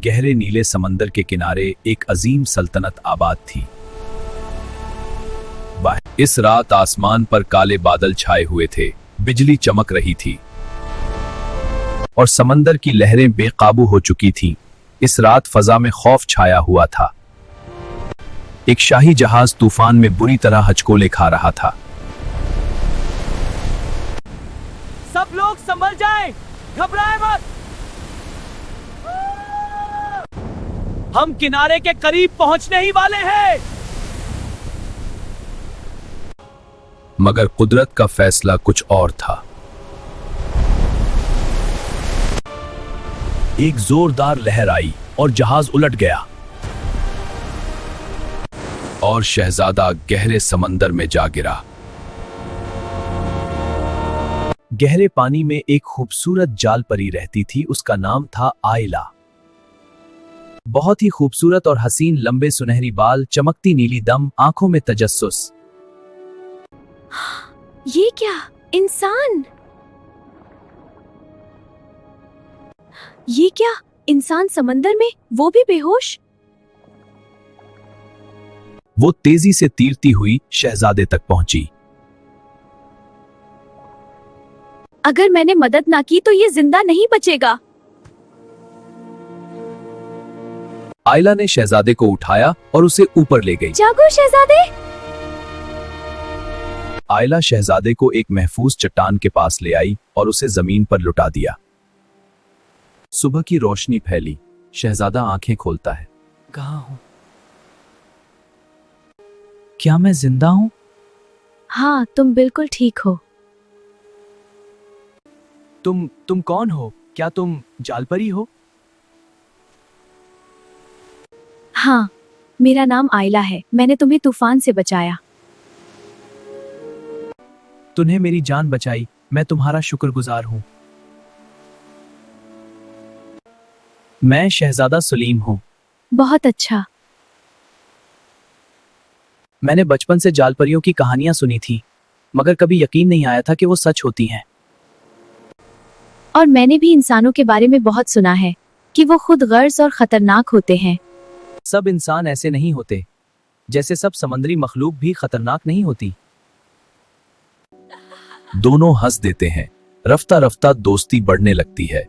गहरे नीले समंदर के किनारे एक अजीम सल्तनत आबाद थी। इस रात आसमान पर काले बादल छाए हुए थे, बिजली चमक रही थी और समंदर की लहरें बेकाबू हो चुकी थीं। इस रात फजा में खौफ छाया हुआ था। एक शाही जहाज तूफान में बुरी तरह हचकोले खा रहा था। सब लोग संभल जाएं, घबराएं मत। हम किनारे के करीब पहुंचने ही वाले हैं। मगर कुदरत का फैसला कुछ और था। एक जोरदार लहर आई और जहाज उलट गया और शहजादा गहरे समंदर में जा गिरा। गहरे पानी में एक खूबसूरत जाल परी रहती थी। उसका नाम था आयला। बहुत ही खूबसूरत और हसीन, लंबे सुनहरी बाल, चमकती नीली दम, आंखों में तजस्सुस। ये क्या इंसान? ये क्या इंसान समंदर में, वो भी बेहोश? वो तेजी से तीरती हुई शहजादे तक पहुंची। अगर मैंने मदद ना की तो ये जिंदा नहीं बचेगा। आयला ने शहजादे को उठाया और उसे ऊपर ले गई। जागो शहजादे। आयला शहजादे को एक महफूज चट्टान के पास ले आई और उसे जमीन पर लुटा दिया। सुबह की रोशनी फैली। शहजादा आंखें खोलता है। कहाँ हूं? क्या मैं जिंदा हूं? हाँ, तुम बिल्कुल ठीक हो। तुम कौन हो? क्या तुम जालपरी हो? हाँ, मेरा नाम आयला है। मैंने तुम्हें तूफान से बचाया। तूने मेरी जान बचाई। मैं तुम्हारा शुक्रगुजार हूं। मैं शहजादा सलीम हूं। बहुत अच्छा। मैंने बचपन से जालपरियों की कहानियां सुनी थी, मगर कभी यकीन नहीं आया था कि वो सच होती हैं। और मैंने भी इंसानों के बारे में बहुत सुना है कि वो खुद गर्ज और खतरनाक होते हैं। सब इंसान ऐसे नहीं होते। जैसे सब समुद्री मखलूक भी खतरनाक नहीं होती। दोनों हंस देते हैं। रफ्ता रफ्ता दोस्ती बढ़ने लगती है।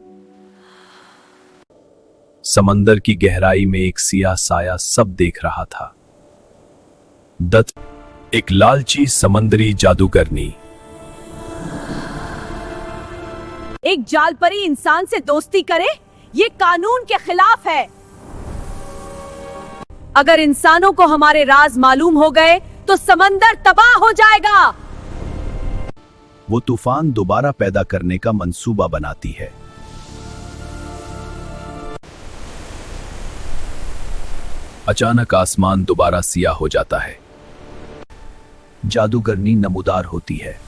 समंदर की गहराई में एक सियाह साया सब देख रहा था। दत्त, एक लालची समंदरी जादूगरनी। एक जालपरी इंसान से दोस्ती करे, ये कानून के खिलाफ है। अगर इंसानों को हमारे राज मालूम हो गए तो समंदर तबाह हो जाएगा। वो तूफान दोबारा पैदा करने का मंसूबा बनाती है। अचानक आसमान दोबारा सियाह हो जाता है। जादूगरनी नमूदार होती है।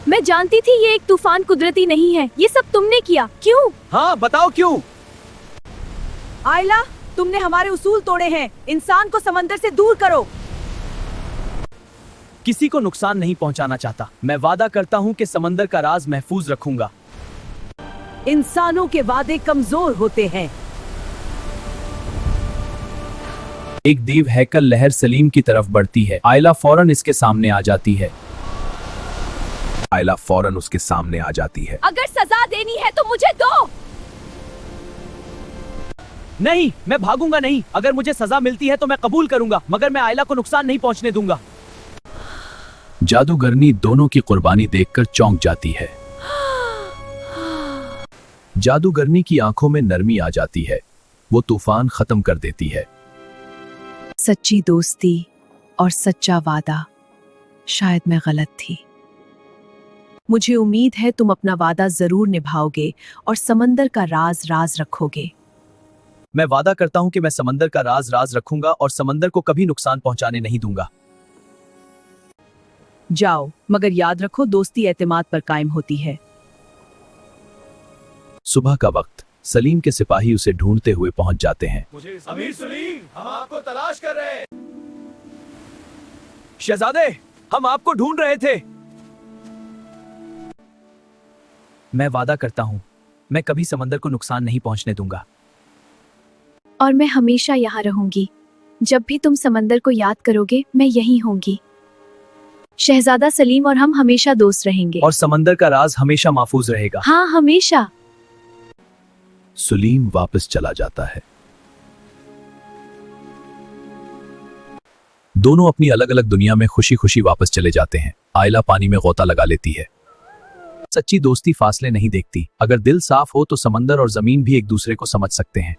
मैं जानती थी ये एक तूफान कुदरती नहीं है। ये सब तुमने किया। क्यों? हाँ, बताओ क्यों? आयला, तुमने हमारे उसूल तोड़े हैं। इंसान को समंदर से दूर करो। किसी को नुकसान नहीं पहुंचाना चाहता। मैं वादा करता हूं कि समंदर का राज महफूज रखूंगा। इंसानों के वादे कमजोर होते हैं। एक दीव हैकल लहर सलीम की तरफ बढ़ती है। आयला फौरन इसके सामने आ जाती है। आयला फौरन उसके सामने आ जाती है। अगर सजा देनी है तो मुझे दो। नहीं, मैं भागूंगा नहीं। अगर मुझे सजा मिलती है तो मैं कबूल करूंगा, मगर मैं आयला को नुकसान नहीं पहुंचने दूंगा। जादूगरनी दोनों की कुर्बानी देखकर चौंक जाती है। जादूगरनी की आंखों में नरमी आ जाती है। वो तूफान खत्म कर देती है। सच्ची दोस्ती और सच्चा वादा। शायद मैं गलत थी। मुझे उम्मीद है तुम अपना वादा जरूर निभाओगे और समंदर का राज राज रखोगे। मैं वादा करता हूं कि मैं समंदर का राज राज रखूंगा और समंदर को कभी नुकसान पहुंचाने नहीं दूंगा। जाओ, मगर याद रखो दोस्ती एतमाद पर कायम होती है। सुबह का वक्त। सलीम के सिपाही उसे ढूंढते हुए पहुंच जाते हैं। अमीर सलीम, हम आपको तलाश कर रहे हैं। शहजादे, हम आपको ढूंढ रहे थे। मैं वादा करता हूं मैं कभी समंदर को नुकसान नहीं पहुंचने दूंगा। और मैं हमेशा यहाँ रहूंगी। जब भी तुम समंदर को याद करोगे मैं यहीं होंगी। शहजादा सलीम और हम हमेशा दोस्त रहेंगे। और समंदर का राज हमेशा महफूज रहेगा। हाँ, हमेशा। सलीम वापस चला जाता है। दोनों अपनी अलग अलग दुनिया में खुशी खुशी वापस चले जाते हैं। आयला पानी में गोता लगा लेती है। सच्ची दोस्ती फासले नहीं देखती। अगर दिल साफ हो तो समंदर और जमीन भी एक दूसरे को समझ सकते हैं।